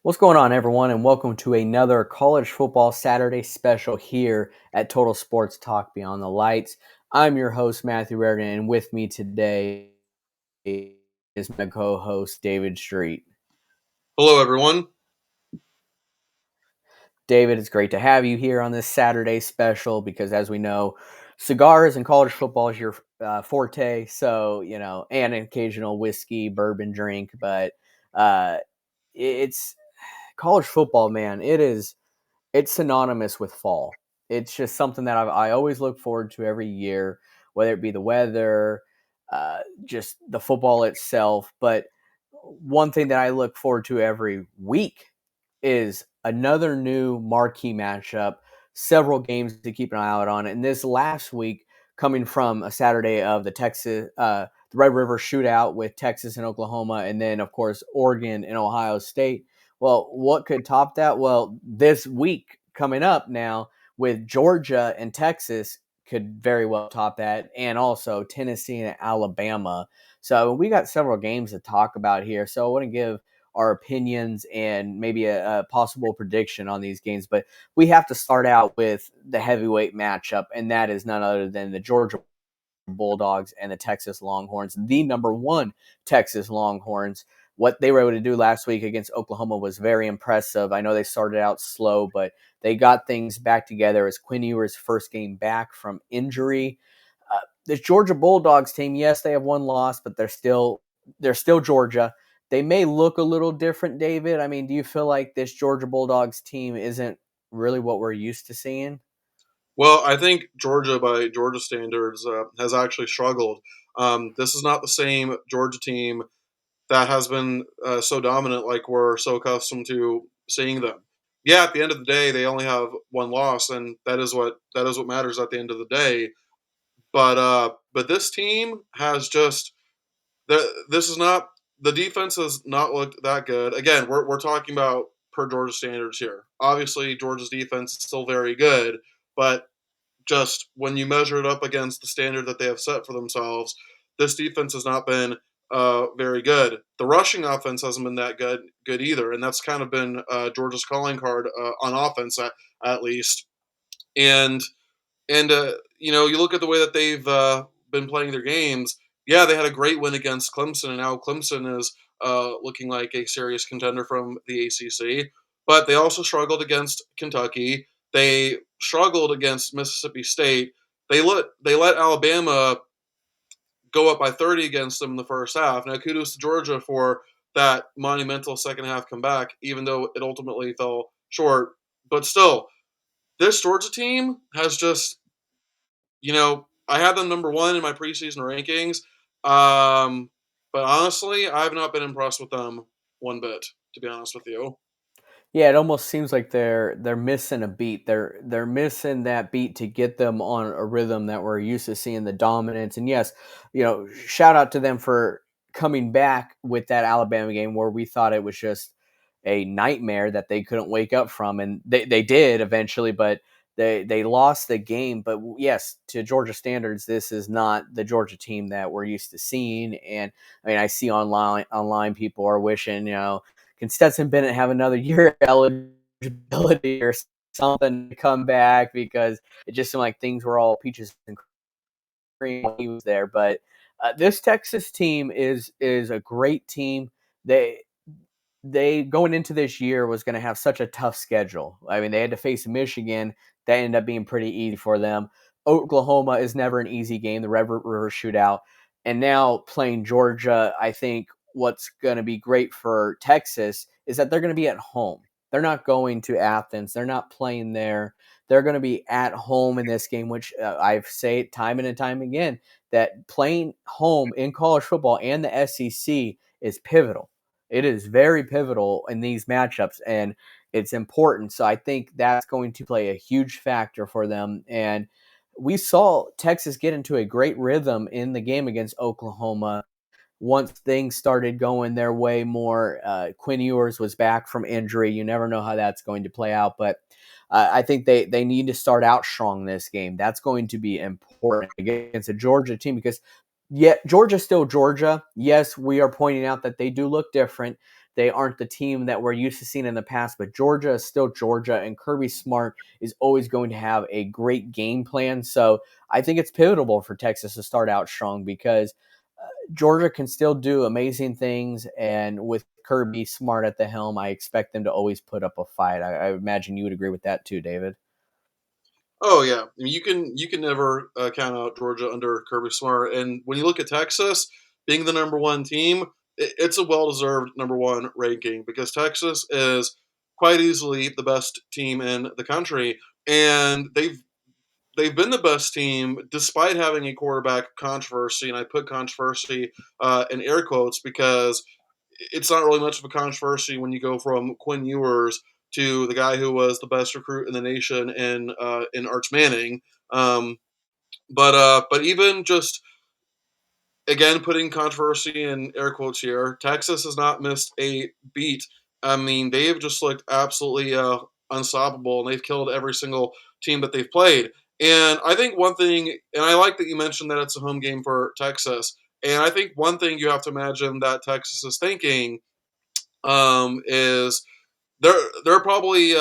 What's going on, everyone, and welcome to another college football Saturday special here at Total Sports Talk Beyond the Lights. I'm your host, Matthew Reardon, and with me today is my co host, David Street. Hello, everyone. David, it's great to have you here on this Saturday special because, as we know, cigars and college football is your forte. So, and an occasional whiskey, bourbon drink, but uh, it's college football, man. It's synonymous with fall. It's just something that I always look forward to every year, whether it be the weather, just the football itself. But one thing that I look forward to every week is another new marquee matchup, several games to keep an eye out on. And this last week, coming from a Saturday of the Red River Shootout with Texas and Oklahoma, and then of course Oregon and Ohio State. Well, what could top that? Well, this week coming up now with Georgia and Texas could very well top that, and also Tennessee and Alabama. So we got several games to talk about here. So I want to give our opinions and maybe a possible prediction on these games. But we have to start out with the heavyweight matchup, and that is none other than the Georgia Bulldogs and the Texas Longhorns, the number one Texas Longhorns. What they were able to do last week against Oklahoma was very impressive. I know they started out slow, but they got things back together as Quinn Ewers' first game back from injury. This Georgia Bulldogs team, yes, they have one loss, but they're still Georgia. They may look a little different, David. I mean, do you feel like this Georgia Bulldogs team isn't really what we're used to seeing? Well, I think Georgia, by Georgia standards, has actually struggled. This is not the same Georgia team that has been so dominant like we're so accustomed to seeing them. Yeah, at the end of the day, they only have one loss, and that is what matters at the end of the day. But this team has just this is not the defense has not looked that good. Again, we're talking about per Georgia standards here. Obviously, Georgia's defense is still very good, but just when you measure it up against the standard that they have set for themselves, this defense has not been very good. The rushing offense hasn't been that good either, and that's kind of been Georgia's calling card on offense at least. And you look at the way that they've been playing their games. Yeah, they had a great win against Clemson, and now Clemson is looking like a serious contender from the ACC. But they also struggled against Kentucky. They struggled against Mississippi State. They let Alabama go up by 30 against them in the first half. Now, kudos to Georgia for that monumental second half comeback, even though it ultimately fell short. But still, this Georgia team has just I had them number one in my preseason rankings. Um, but honestly, I have not been impressed with them one bit, to be honest with you. Yeah, it almost seems like they're missing a beat. They're missing that beat to get them on a rhythm that we're used to seeing the dominance. And yes, shout out to them for coming back with that Alabama game where we thought it was just a nightmare that they couldn't wake up from, and they did eventually, but they lost the game. But yes, to Georgia standards, this is not the Georgia team that we're used to seeing. And I mean, I see online people are wishing can Stetson Bennett have another year eligibility or something to come back because it just seemed like things were all peaches and cream when he was there. But this Texas team is a great team. They they going into this year was going to have such a tough schedule. I mean, they had to face Michigan. That ended up being pretty easy for them. Oklahoma is never an easy game, the Red River Shootout. And now playing Georgia, I think what's going to be great for Texas is that they're going to be at home. They're not going to Athens. They're not playing there. They're going to be at home in this game, which I say it time and time again that playing home in college football and the SEC is pivotal. It is very pivotal in these matchups, and it's important. So I think that's going to play a huge factor for them. And we saw Texas get into a great rhythm in the game against Oklahoma once things started going their way more. Quinn Ewers was back from injury. You never know how that's going to play out, but I think they need to start out strong this game. That's going to be important against a Georgia team because, yeah, Georgia's still Georgia. Yes, we are pointing out that they do look different. They aren't the team that we're used to seeing in the past, but Georgia is still Georgia, and Kirby Smart is always going to have a great game plan. So I think it's pivotal for Texas to start out strong because Georgia can still do amazing things, and with Kirby Smart at the helm, I expect them to always put up a fight. I imagine you would agree with that too, David. Oh yeah, I mean, you can never count out Georgia under Kirby Smart. And when you look at Texas being the number one team, it's a well deserved number one ranking because Texas is quite easily the best team in the country, and they've been the best team despite having a quarterback controversy. And I put controversy in air quotes because it's not really much of a controversy when you go from Quinn Ewers to the guy who was the best recruit in the nation in Arch Manning. Um, but even just again putting controversy in air quotes here, Texas has not missed a beat. I mean, they've just looked absolutely unstoppable, and they've killed every single team that they've played. And I think one thing, and I like that you mentioned that it's a home game for Texas. And I think one thing you have to imagine that Texas is thinking is they're probably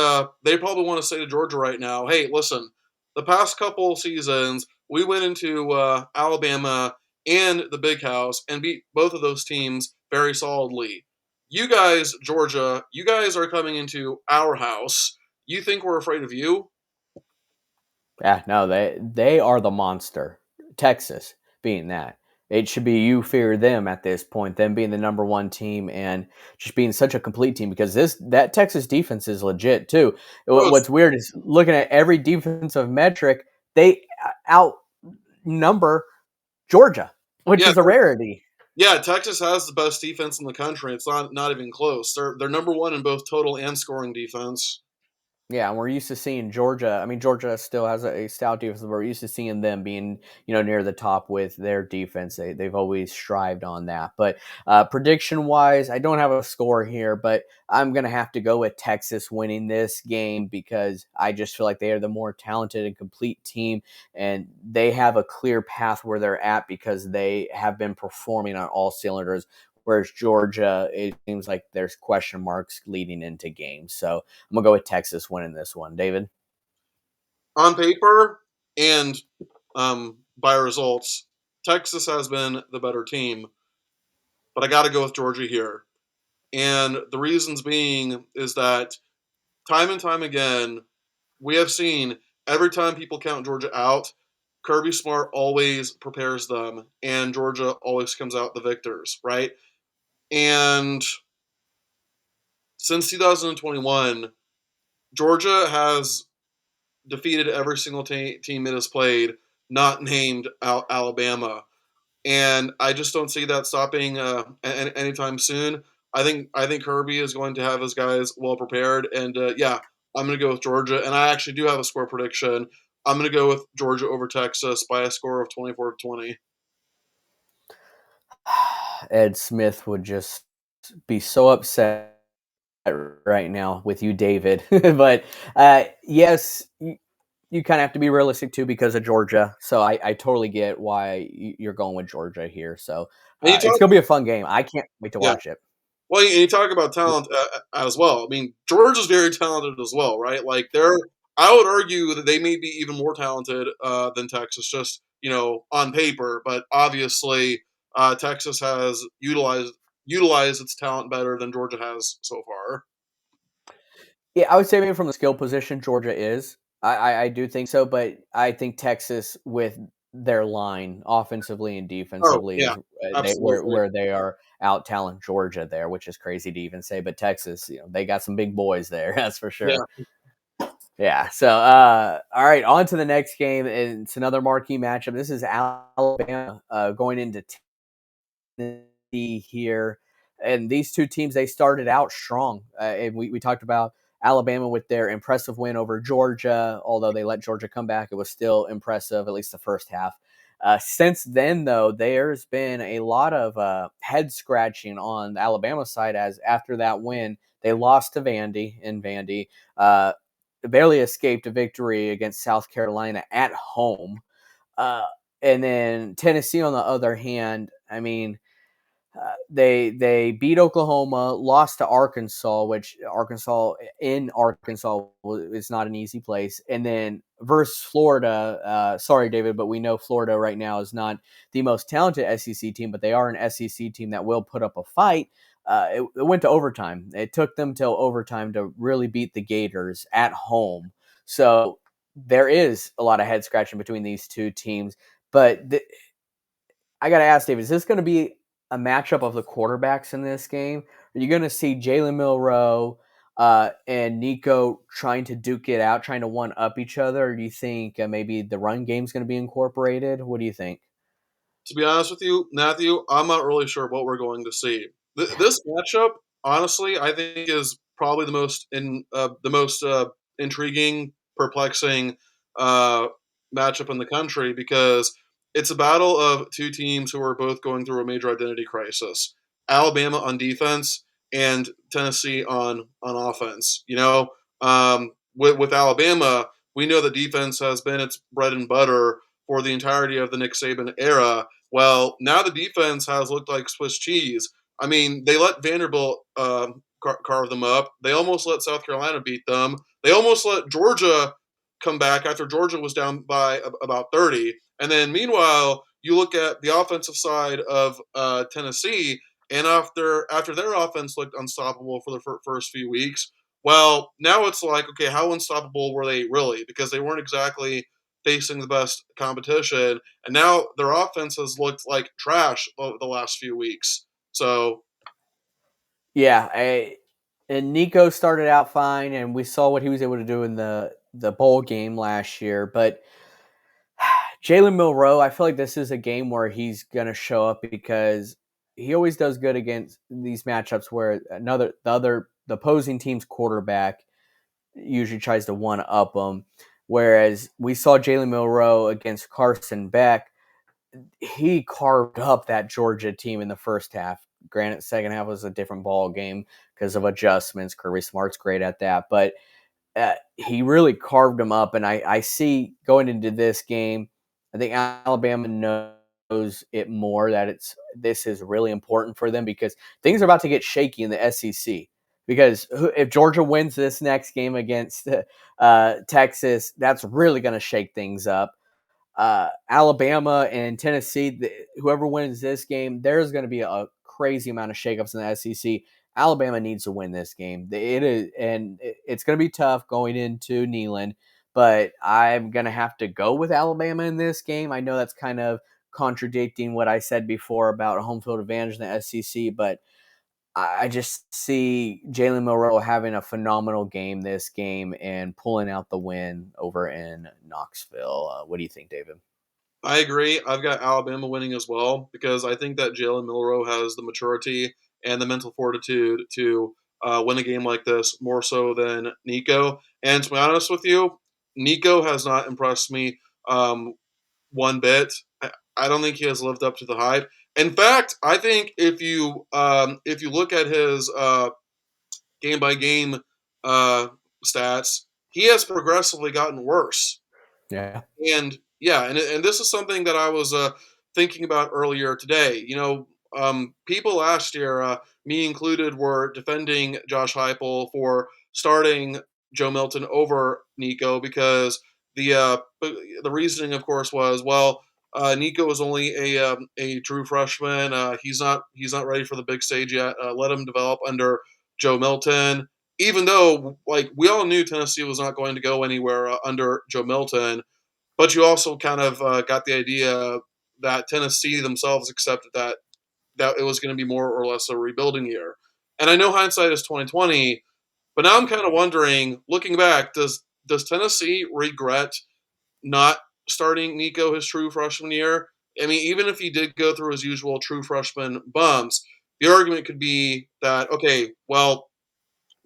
they probably want to say to Georgia right now, hey, listen, the past couple seasons we went into Alabama and the Big House and beat both of those teams very solidly. You guys, Georgia, you guys are coming into our house. You think we're afraid of you? Yeah, no, they are the monster. Texas being that. It should be you fear them at this point, them being the number one team and just being such a complete team because this that Texas defense is legit too. Oh, What's weird is looking at every defensive metric, they outnumber Georgia, which yeah, is a rarity. yeah. Texas has the best defense in the country. It's not even close. They're number one in both total and scoring defense. Yeah, and we're used to seeing Georgia. I mean, Georgia still has a stout defense, but we're used to seeing them being, near the top with their defense. They've always strived on that. But prediction wise, I don't have a score here, but I'm gonna have to go with Texas winning this game because I just feel like they are the more talented and complete team, and they have a clear path where they're at because they have been performing on all cylinders. Whereas Georgia, it seems like there's question marks leading into games. So I'm gonna go with Texas winning this one. David. On paper and by results, Texas has been the better team, but I got to go with Georgia here. And the reasons being is that time and time again, we have seen every time people count Georgia out, Kirby Smart always prepares them, and Georgia always comes out the victors, right? And since 2021, Georgia has defeated every single team it has played, not named Alabama. And I just don't see that stopping anytime soon. I think Kirby is going to have his guys well prepared, and yeah, I'm going to go with Georgia. And I actually do have a score prediction. I'm going to go with Georgia over Texas by a score of 24-20. Ed Smith would just be so upset right now with you, David. But yes, you kind of have to be realistic too because of Georgia. So I totally get why you're going with Georgia here. So And you it's talk, gonna be a fun game. I can't wait to yeah. watch it. Well, and you talk about talent as well. I mean, Georgia's very talented as well, right? Like they're, I would argue that they may be even more talented than Texas, just on paper. But obviously, Texas has utilized its talent better than Georgia has so far. Yeah, I would say maybe from the skill position, Georgia is. I do think so, but I think Texas with their line offensively and Oh defensively yeah, is they absolutely. where they are out talent Georgia there, which is crazy to even say. But Texas, they got some big boys there, that's for sure. Yeah. Yeah. So, all right, on to the next game. It's another marquee matchup. This is Alabama going into Tennessee here. And these two teams, they started out strong. And we talked about Alabama with their impressive win over Georgia. Although they let Georgia come back, it was still impressive, at least the first half. Since then, though, there's been a lot of head scratching on the Alabama side as after that win, they lost to Vandy. Uh, barely escaped a victory against South Carolina at home. Uh, and then Tennessee, on the other hand, I mean, they beat Oklahoma, lost to Arkansas, which Arkansas is not an easy place, and then versus Florida. Sorry, David, but we know Florida right now is not the most talented SEC team, but they are an SEC team that will put up a fight. It went to overtime. It took them till overtime to really beat the Gators at home. So there is a lot of head scratching between these two teams. But I got to ask, David, is this going to be a matchup of the quarterbacks in this game? Are you going to see Jalen Milroe and Nico trying to duke it out, trying to one up each other? Or do you think maybe the run game is going to be incorporated? What do you think? To be honest with you, Matthew, I'm not really sure what we're going to see. This matchup, honestly, I think is probably the most intriguing, perplexing uh, matchup in the country because it's a battle of two teams who are both going through a major identity crisis. Alabama on defense and Tennessee on offense. With Alabama, we know the defense has been its bread and butter for the entirety of the Nick Saban era. Well, now the defense has looked like Swiss cheese. I mean, they let Vanderbilt carve them up. They almost let South Carolina beat them. They almost let Georgia come back after Georgia was down by about 30. And then, meanwhile, you look at the offensive side of Tennessee, and after their offense looked unstoppable for the first few weeks, well, now it's like, okay, how unstoppable were they really? Because they weren't exactly facing the best competition, and now their offense has looked like trash the last few weeks. So Yeah, and Nico started out fine, and we saw what he was able to do in the bowl game last year. But Jalen Milroe, I feel like this is a game where he's gonna show up because he always does good against these matchups where the opposing team's quarterback usually tries to one up him. Whereas we saw Jalen Milroe against Carson Beck, he carved up that Georgia team in the first half. Granted, second half was a different ball game because of adjustments. Kirby Smart's great at that, but he really carved them up. And I see going into this game, I think Alabama knows it more that this is really important for them because things are about to get shaky in the SEC. Because if Georgia wins this next game against Texas, that's really going to shake things up. Alabama and Tennessee, whoever wins this game, there's going to be a crazy amount of shakeups in the SEC. Alabama needs to win this game. It is, and it's going to be tough going into Neyland, but I'm going to have to go with Alabama in this game. I know that's kind of contradicting what I said before about home field advantage in the SEC, but I just see Jalen Milroe having a phenomenal game this game and pulling out the win over in Knoxville. What do you think, David? I agree. I've got Alabama winning as well because I think that Jalen Milroe has the maturity and the mental fortitude to win a game like this more so than Nico. And to be honest with you, Nico has not impressed me one bit. I don't think he has lived up to the hype. In fact, I think if you look at his game by game stats, he has progressively gotten worse. Yeah. And yeah, and this is something that I was thinking about earlier today. People last year, me included, were defending Josh Heupel for starting Joe Milton over Nico because the reasoning, of course, was well. Nico is only a true freshman. He's not ready for the big stage yet. Let him develop under Joe Milton. Even though, like, we all knew Tennessee was not going to go anywhere under Joe Milton, but you also kind of got the idea that Tennessee themselves accepted that it was going to be more or less a rebuilding year. And I know hindsight is 2020, but now I'm kind of wondering, looking back, does Tennessee regret not starting Nico his true freshman year? I mean, even if he did go through his usual true freshman bumps, the argument could be that okay, well,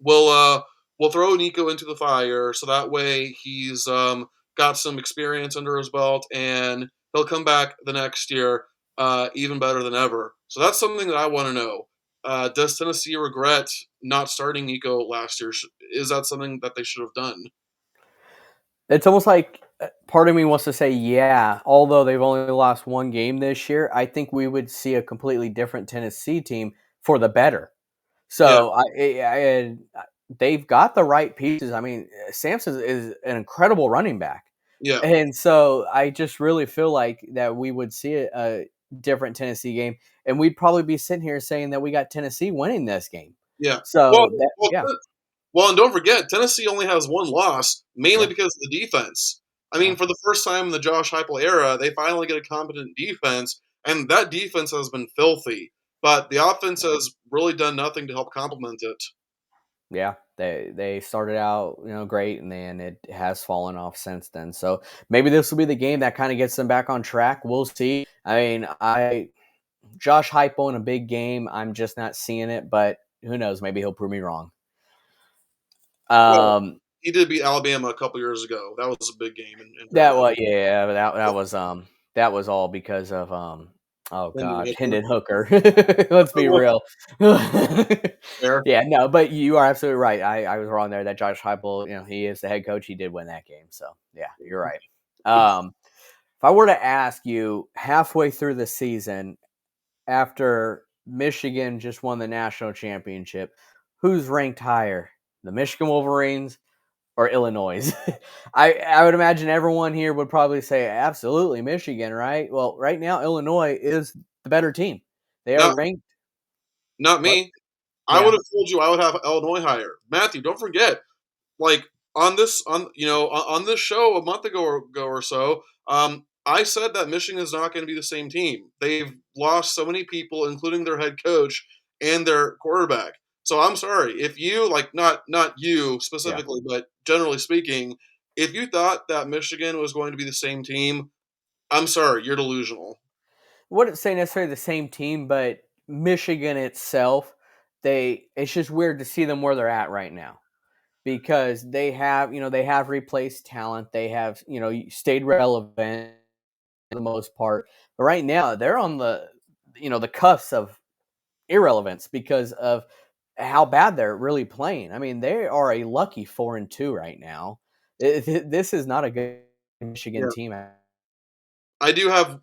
we'll throw Nico into the fire so that way he's got some experience under his belt and he'll come back the next year even better than ever. So that's something that I want to know. Does Tennessee regret not starting Nico last year? Is that something that they should have done? It's almost like Part of me wants to say, yeah, although they've only lost one game this year, I think we would see a completely different Tennessee team for the better. Yeah, So they've got the right pieces. I mean, Sampson is an incredible running back. yeah, And so I just really feel like that we would see a different Tennessee game, and we'd probably be sitting here saying that we got Tennessee winning this game. yeah. Well, So that, well, yeah, well, and don't forget, Tennessee only has one loss, mainly yeah, because of the defense. I yeah, mean, for the first time in the Josh Heupel era, they finally get a competent defense, and that defense has been filthy. But the offense has really done nothing to help complement it. yeah. They started out, great, and then it has fallen off since then. So maybe this will be the game that kind of gets them back on track. We'll see. I mean, I Josh Heupel in a big game, I'm just not seeing it, but who knows? Maybe he'll prove me wrong. Well, Um, he did beat Alabama a couple years ago. That was a big game in That fairness. was yeah, that was all because of oh Hendon gosh, Hooker. Hendon Hooker. Let's be real. Fair. Yeah, no, but you are absolutely right. I was wrong there. That Josh Heupel, he is the head coach. He did win that game. So yeah, you're right. If I were to ask you halfway through the season, after Michigan just won the national championship, who's ranked higher? The Michigan Wolverines or Illinois. I would imagine everyone here would probably say absolutely Michigan, right? Well, right now Illinois is the better team. They are Not ranked. not What? me. I would Yeah, have told you I would have Illinois higher. Matthew, don't forget, like on this show a month ago or so, I said that Michigan is not going to be the same team. They've lost so many people, including their head coach and their quarterback. So I'm sorry if you like not you yeah. specifically, but generally speaking, if you thought that Michigan was going to be the same team, I'm sorry, you're delusional. Wouldn't say necessarily the same team, but Michigan itself, it's just weird to see them where they're at right now because they have replaced talent. They have, stayed relevant for the most part. But right now they're on the cusp of irrelevance because of how bad they're really playing. I mean, they are a lucky 4-2 right now. This is not a good Michigan Yeah, team. I do have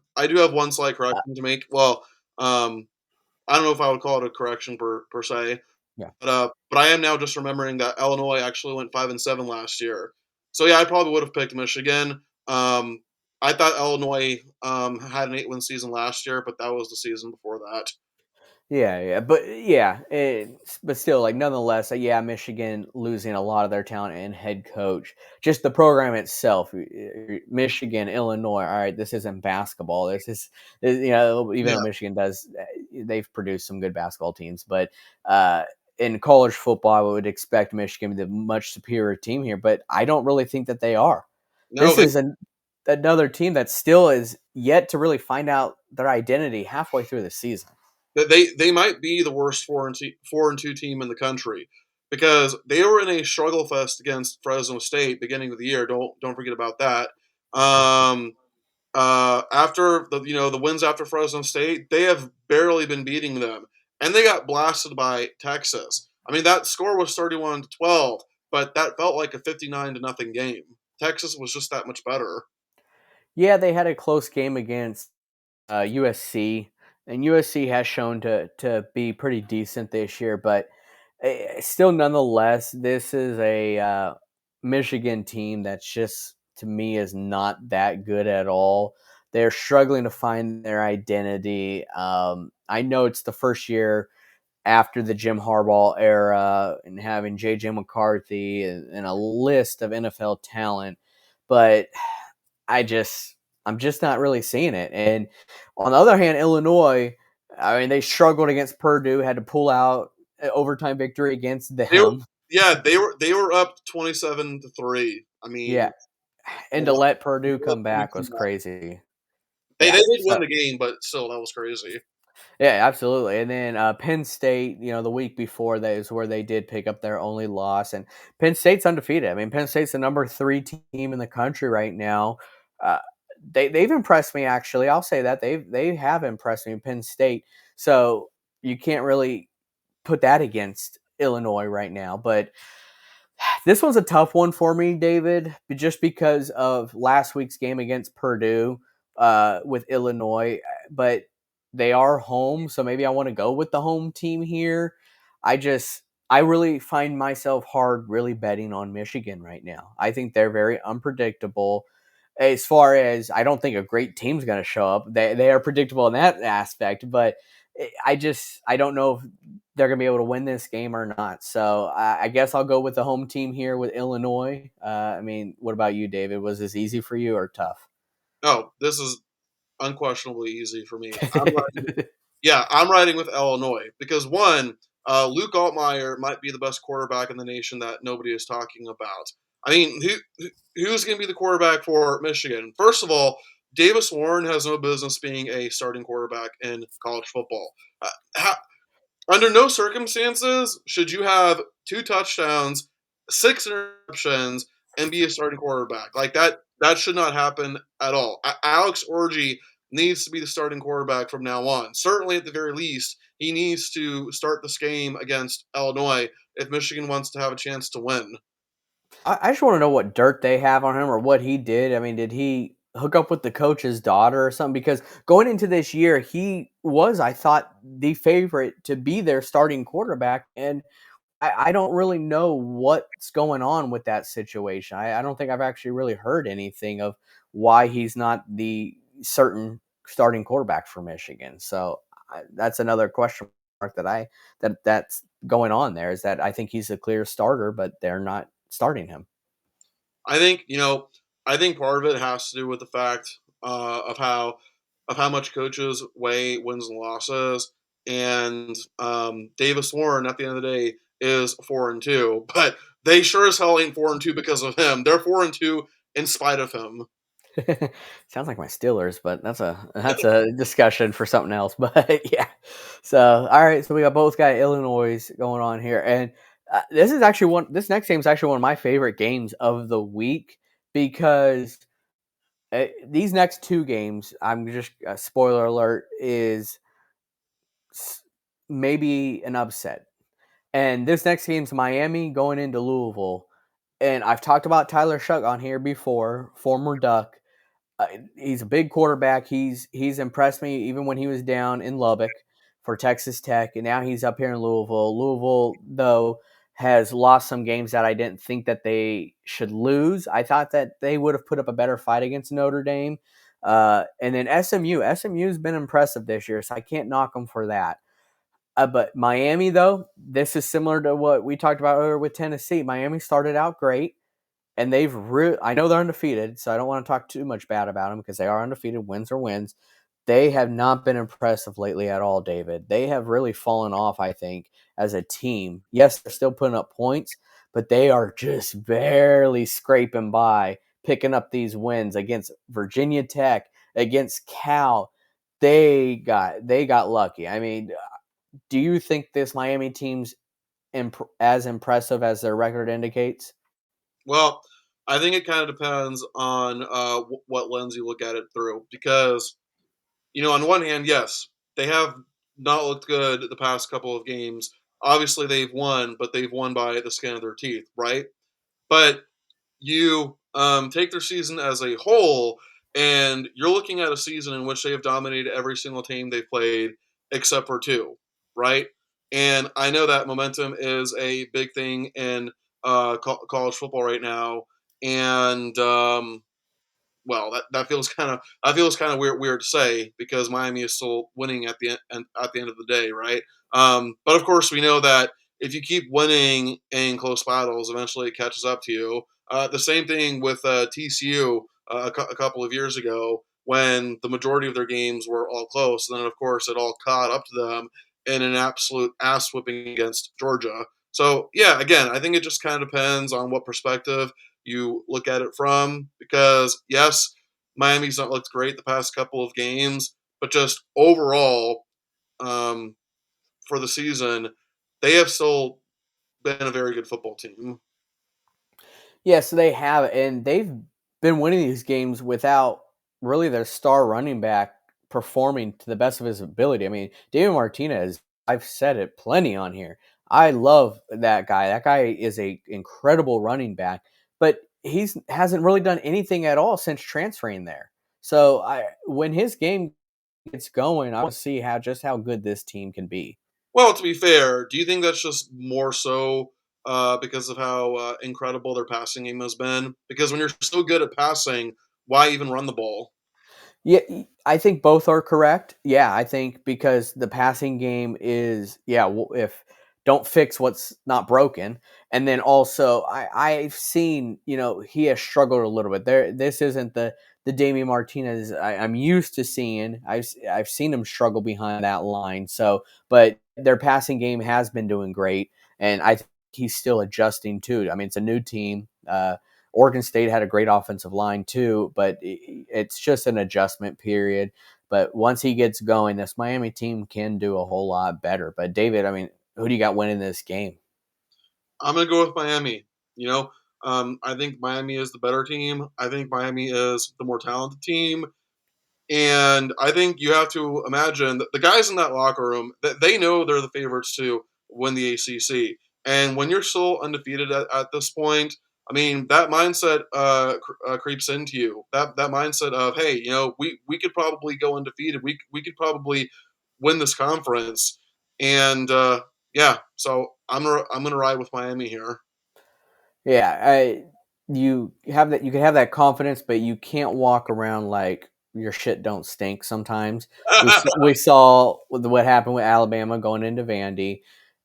one slight Uh, correction to make. Well, I don't know if I would call it a correction per se, yeah. but I am now just remembering that Illinois actually went 5-7 last year. So yeah, I probably would have picked Michigan. I thought Illinois had an 8-win season last year, but that was the season before that. But still, like nonetheless, yeah, Michigan losing a lot of their talent and head coach. Just the program itself, Michigan, Illinois. All right, this isn't basketball. Even Yeah, though Michigan does, they've produced some good basketball teams, but in college football, I would expect Michigan to be the much superior team here. But I don't really think that they are. no, This is another team that still is yet to really find out their identity halfway through the season. they might be the worst 4-2 team in the country because they were in a struggle fest against Fresno State beginning of the year. Don't forget about that. Um, after the wins after Fresno State, they have barely been beating them, and they got blasted by Texas. I mean, that score was 31-12, but that felt like a 59 to nothing game. Texas was just that much better. Yeah, they had a close game against USC, and USC has shown to be pretty decent this year. But still, nonetheless, this is a Michigan team that's just to me is not that good at all. They're struggling to find their identity. I know it's the first year after the Jim Harbaugh era and having JJ McCarthy and a list of NFL talent, but I just I'm just not really seeing it. And on the other hand, Illinois, I mean, they struggled against Purdue, had to pull out an overtime victory against They were, them. yeah, they were up 27-3. I Yeah, mean, and to what? let Purdue come back was crazy. They Yeah, did win so the game, but still, that was crazy. yeah, absolutely. And then Penn State, the week before that is where they did pick up their only loss, and Penn State's undefeated. I mean, Penn State's the number 3 team in the country right now. Uh, they've impressed me actually. I'll say that they have impressed me. Penn State, so you can't really put that against Illinois right now. But This was a tough one for me, David, just because of last week's game against Purdue with Illinois. But they are home, so maybe I want to go with the home team here. I just, I really find myself hard really betting on Michigan right now. I think they're very unpredictable. As far as I don't think a great team's going to show up. They are predictable in that aspect, but I don't know if they're going to be able to win this game or not. So I guess I'll go with the home team here with Illinois. I mean, what about you, David? Was this easy for you or tough? No, this is unquestionably easy for me. Yeah, I'm riding with Illinois because one, Luke Altmaier might be the best quarterback in the nation that nobody is talking about. I mean, who's going to be the quarterback for Michigan? First of all, Davis Warren has no business being a starting quarterback in college football. How, under no circumstances should you have 2 touchdowns, 6 interceptions, and be a starting quarterback. Like that should not happen at all. Alex Orji needs to be the starting quarterback from now on. Certainly, at the very least, he needs to start this game against Illinois if Michigan wants to have a chance to win. I just want to know what dirt they have on him or what he did. I mean, did he hook up with the coach's daughter or something? Because going into this year, he was, I thought, the favorite to be their starting quarterback. And I don't really know what's going on with that situation. I don't think I've actually really heard anything of why he's not the certain starting quarterback for Michigan. So that's another question mark that's going on there is that I think he's a clear starter, but they're not starting him. I think I think part of it has to do with the fact of how much coaches weigh wins and losses, and Davis Warren at the end of the day is 4-2, but they sure as hell ain't 4-2 because of him. They're 4-2 in spite of him. Sounds like my Steelers, but that's a discussion for something else. But yeah, so all right, so we both got Illinois going on here, and this is actually one. This next game is actually one of my favorite games of the week because these next two games, I'm just spoiler alert, is maybe an upset. And this next game's Miami going into Louisville. And I've talked about Tyler Shuck on here before, former Duck. Uh, he's a big quarterback. He's impressed me even when he was down in Lubbock for Texas Tech, and now he's up here in Louisville. Louisville, though, has lost some games that I didn't think that they should lose. I thought that they would have put up a better fight against Notre Dame. And then SMU's been impressive this year, so I can't knock them for that. But Miami, though, this is similar to what we talked about earlier with Tennessee. Miami started out great, and I know they're undefeated, so I don't want to talk too much bad about them because they are undefeated, wins are wins. They have not been impressive lately at all, David. They have really fallen off, I think, as a team. Yes, they're still putting up points, but they are just barely scraping by, picking up these wins against Virginia Tech, against Cal. They got lucky. I mean, do you think this Miami team's as impressive as their record indicates? Well, I think it kind of depends on what lens you look at it through because on one hand, yes, they have not looked good the past couple of games. Obviously, they've won, but they've won by the skin of their teeth, right? But you take their season as a whole, and you're looking at a season in which they have dominated every single team they've played except for two, right? And I know that momentum is a big thing in college football right now, and well, that feels kind of weird to say because Miami is still winning at the end of the day, right? But of course, we know that if you keep winning in close battles, eventually it catches up to you. The same thing with TCU a couple of years ago when the majority of their games were all close, and then of course it all caught up to them in an absolute ass whipping against Georgia. So yeah, again, I think it just kind of depends on what perspective you look at it from because yes, Miami's not looked great the past couple of games, but just overall um, for the season, they have still been a very good football team. Yes, they have, and they've been winning these games without really their star running back performing to the best of his ability. I mean, David Martinez, I've said it plenty on here. I love that guy. That guy is a incredible running back, but he's hasn't really done anything at all since transferring there. So I when his game gets going, I want to see how good this team can be. Well, to be fair, do you think that's just more so because of how incredible their passing game has been? Because when you're so good at passing, why even run the ball? Yeah, I think both are correct. Yeah, I think because the passing game is if don't fix what's not broken, and then also I've seen he has struggled a little bit there. This isn't the Damian Martinez I'm used to seeing. I've seen him struggle behind that line. So, but their passing game has been doing great, and I think he's still adjusting too. I mean, it's a new team. Oregon State had a great offensive line too, but it's just an adjustment period. But once he gets going, this Miami team can do a whole lot better. But David, I mean, who do you got winning this game? I'm gonna go with Miami. You know, I think Miami is the better team. I think Miami is the more talented team. And I think you have to imagine that the guys in that locker room that they know they're the favorites to win the ACC. And when you're still undefeated at this point, I mean that mindset creeps into you. That mindset of hey, we could probably go undefeated. We could probably win this conference. And yeah, so I'm gonna ride with Miami here. Yeah, you have that. You can have that confidence, but you can't walk around like your shit don't stink. Sometimes we saw what happened with Alabama going into Vandy.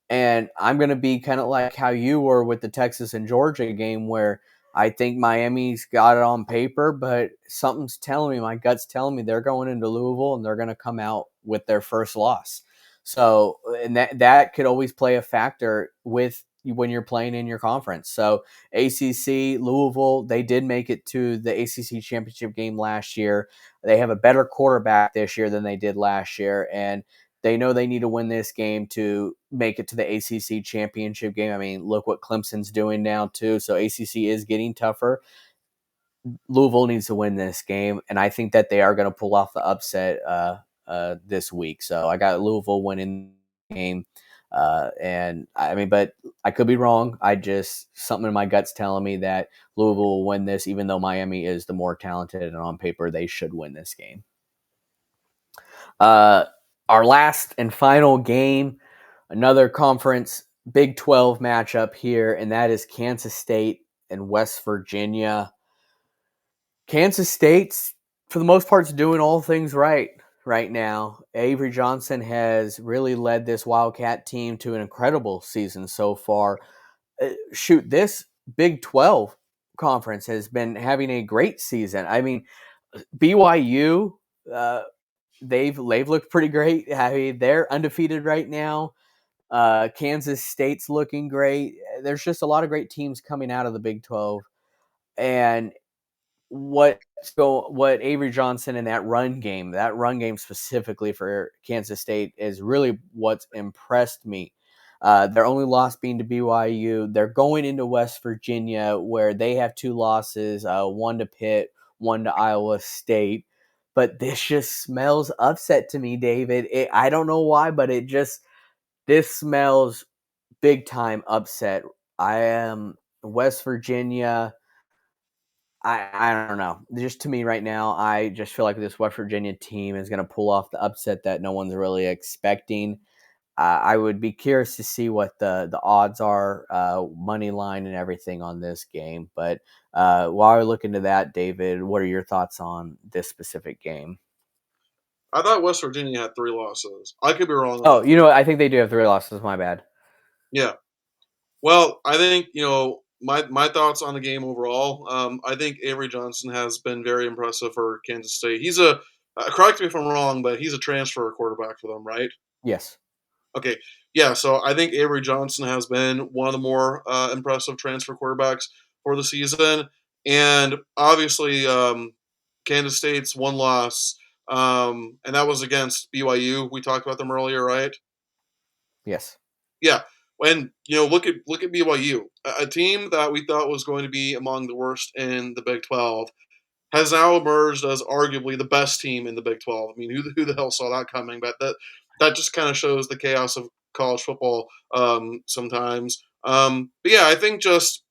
And I'm going to be kind of like how you were with the Texas and Georgia game, where I think Miami's got it on paper, but something's telling me, my gut's telling me they're going into Louisville and they're going to come out with their first loss. So, and that could always play a factor with when you're playing in your conference. So, ACC, Louisville, they did make it to the ACC championship game last year. They have a better quarterback this year than they did last year. And they know they need to win this game to make it to the ACC championship game. I mean, look what Clemson's doing now, too. So ACC is getting tougher. Louisville needs to win this game, and I think that they are going to pull off the upset this week. So I got Louisville winning the game. And I mean, but I could be wrong. I just something in my guts telling me that Louisville will win this, even though Miami is the more talented, and on paper they should win this game. Uh, our last and final game, another conference Big 12 matchup here, and that is Kansas State and West Virginia. Kansas State's, for the most part, is doing all things right now. Avery Johnson has really led this Wildcat team to an incredible season so far. Shoot, this Big 12 conference has been having a great season. I mean, BYU, uh, they've looked pretty great. I mean, they're undefeated right now. Kansas State's looking great. There's just a lot of great teams coming out of the Big 12, and what Avery Johnson and that run game specifically for Kansas State is really what's impressed me. Their only loss being to BYU. They're going into West Virginia where they have two losses, one to Pitt, one to Iowa State. But this just smells upset to me, David. I don't know why, but this smells big time upset. I am West Virginia. I don't know. Just to me right now, I just feel like this West Virginia team is going to pull off the upset that no one's really expecting. I would be curious to see what the odds are, money line and everything on this game. But while we look into that, David, what are your thoughts on this specific game? I thought West Virginia had 3 losses. I could be wrong on Oh, that you know though. what? I think they do have three losses. My bad. Yeah. Well, I think my thoughts on the game overall. I think Avery Johnson has been very impressive for Kansas State. He's a correct me if I'm wrong, but he's a transfer quarterback for them, right? Yes. Okay, yeah. So I think Avery Johnson has been one of the more impressive transfer quarterbacks for the season, and obviously Kansas State's one loss, and that was against BYU. We talked about them earlier, right? Yes. Yeah. When look at BYU, a team that we thought was going to be among the worst in the Big 12 has now emerged as arguably the best team in the Big 12. I mean, who the hell saw that coming? But that just kind of shows the chaos of college football sometimes. But yeah, I think just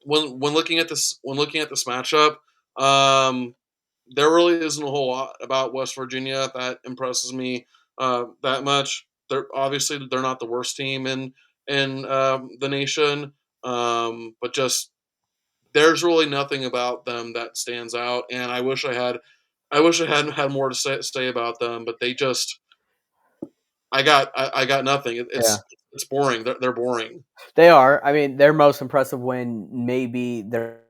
when looking at this matchup, um, there really isn't a whole lot about West Virginia that impresses me that much. They're not the worst team in the nation, but just there's really nothing about them that stands out. And I wish I had more to say about them, but they just I got nothing. Yeah. It's boring. They're boring. They are. I mean, their most impressive win maybe they're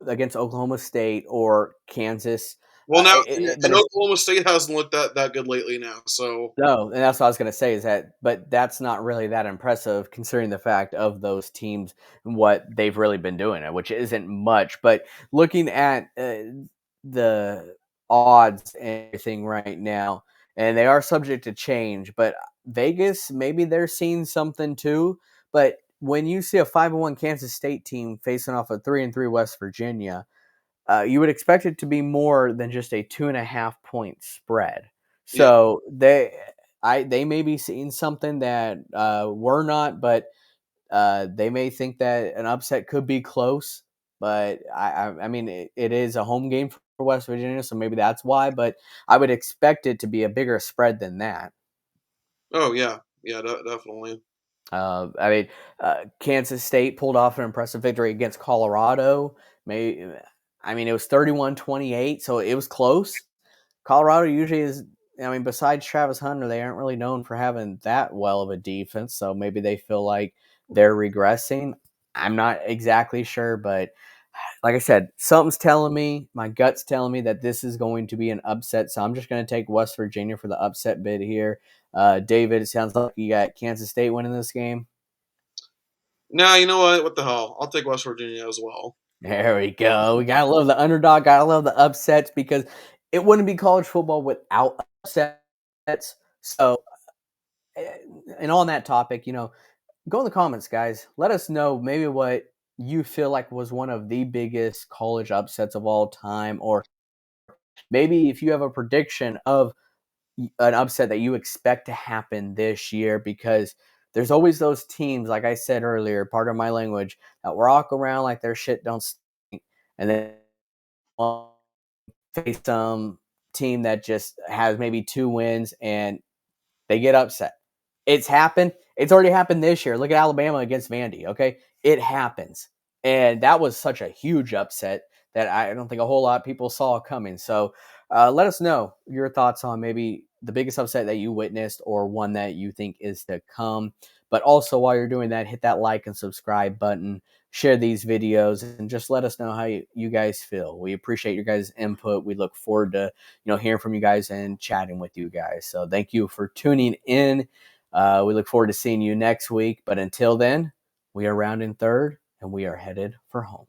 against Oklahoma State or Kansas. Well, now But and it's Oklahoma State hasn't looked that good lately now. So no, and that's what I was gonna say is that, but that's not really that impressive considering the fact of those teams and what they've really been doing, which isn't much. But looking at the odds and everything right now, and they are subject to change, but Vegas, maybe they're seeing something too. But when you see a 5-1 Kansas State team facing off a 3-3 West Virginia, you would expect it to be more than just a 2.5 point spread. yeah. So they may be seeing something that we're not, but they may think that an upset could be close. But I mean, it is a home game for West Virginia, so maybe that's why. But I would expect it to be a bigger spread than that. Oh yeah. Yeah. Definitely. I mean, Kansas State pulled off an impressive victory against Colorado. I mean, it was 31-28, so it was close. Colorado usually is, I mean, besides Travis Hunter, they aren't really known for having that well of a defense, so maybe they feel like they're regressing. I'm not exactly sure, but like I said, something's telling me, my gut's telling me that this is going to be an upset. So I'm just going to take West Virginia for the upset bid here. David, it sounds like you got Kansas State winning this game. Now you know what? What the hell? I'll take West Virginia as well. There we go. We gotta love the underdog. Gotta love the upsets because it wouldn't be college football without upsets. So, eh, and on that topic, go in the comments, guys. Let us know maybe what you feel like was one of the biggest college upsets of all time, or maybe if you have a prediction of an upset that you expect to happen this year, because there's always those teams, like I said earlier, part of my language, that walk around like their shit don't stink, and then face some team that just has maybe 2 wins and they get upset. It's happened. It's already happened this year. Look at Alabama against Vandy. Okay, it happens, and that was such a huge upset that I don't think a whole lot of people saw coming. So, let us know your thoughts on maybe the biggest upset that you witnessed or one that you think is to come. But also, while you're doing that, hit that like and subscribe button. Share these videos and just let us know how you guys feel. We appreciate your guys' input. We look forward to hearing from you guys and chatting with you guys. So thank you for tuning in. We look forward to seeing you next week. But until then, we are rounding third and we are headed for home.